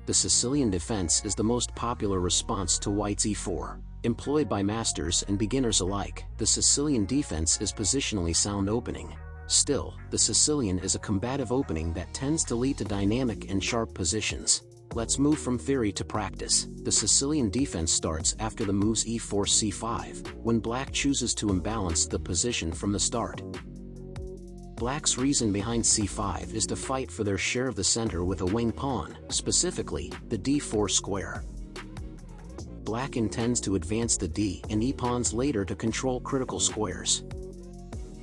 the Sicilian defense is the most popular response to white's e4. Employed by masters and beginners alike, the Sicilian defense is positionally sound opening. Still, the Sicilian is a combative opening that tends to lead to dynamic and sharp positions. Let's move from theory to practice. The Sicilian defense starts after the moves e4 c5, when black chooses to imbalance the position from the start. Black's reason behind c5 is to fight for their share of the center with a wing pawn, specifically, the d4 square. Black intends to advance the d and e pawns later to control critical squares.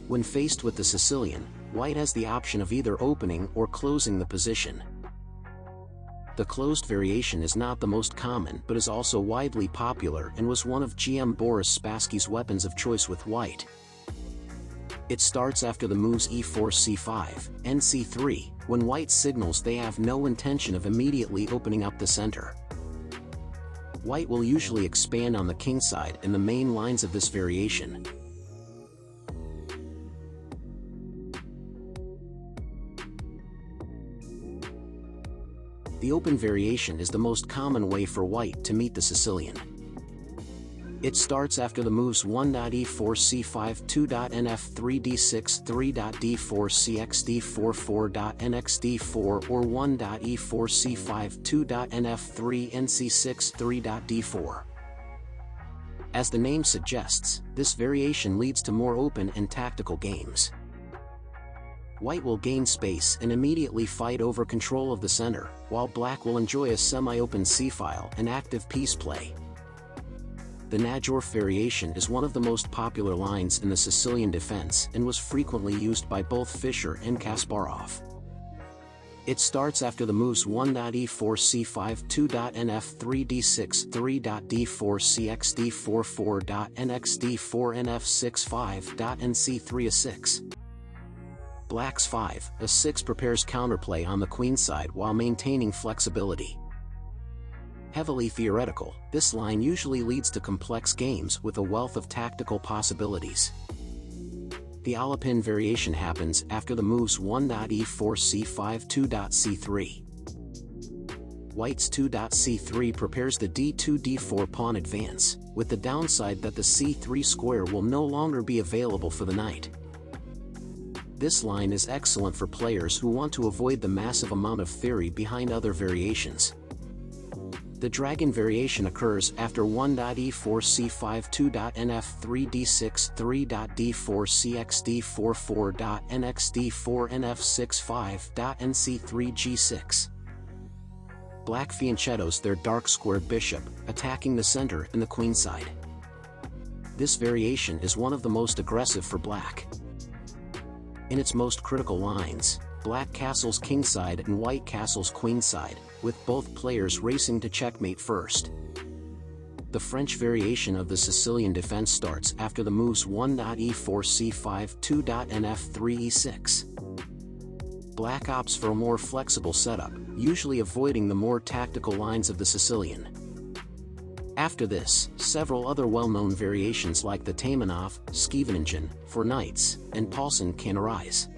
When faced with the Sicilian, white has the option of either opening or closing the position. The closed variation is not the most common but is also widely popular and was one of GM Boris Spassky's weapons of choice with white. It starts after the moves e4 c5 and c3, when white signals they have no intention of immediately opening up the center. White will usually expand on the king side in the main lines of this variation. The open variation is the most common way for white to meet the Sicilian. It starts after the moves 1.e4 c5 2.nf 3d6 3.d4 cx d4 4.nx d4 or 1.e4 c5 2.nf 3 nc6 3.d4. As the name suggests, this variation leads to more open and tactical games. White will gain space and immediately fight over control of the center, while black will enjoy a semi-open c-file and active piece play. The Najdorf Variation is one of the most popular lines in the Sicilian defense and was frequently used by both Fischer and Kasparov. It starts after the moves 1.e4 c5 2.nf 3d6 3.d4 cx d4 4.nx d4 nf6 5.nc3 a6. Black's 5, a6 prepares counterplay on the queenside while maintaining flexibility. Heavily theoretical, this line usually leads to complex games with a wealth of tactical possibilities. The Alapin variation happens after the moves 1.e4 c5 2.c3. White's 2.c3 prepares the d2 d4 pawn advance, with the downside that the c3 square will no longer be available for the knight. This line is excellent for players who want to avoid the massive amount of theory behind other variations. The dragon variation occurs after 1.e4 c5 2.nf 3d6 3.d4 cx d4 4.nx d4 nf6 5.nc3 g6. Black fianchettos their dark square bishop, attacking the center and the queenside. This variation is one of the most aggressive for black. In its most critical lines, black castles kingside and white castles queenside, with both players racing to checkmate first. The French variation of the Sicilian defense starts after the moves 1.e4 c5 2.nf 3e6. Black opts for a more flexible setup, usually avoiding the more tactical lines of the Sicilian. After this, several other well-known variations like the Taimanov, Scheveningen, for knights, and Paulsen can arise.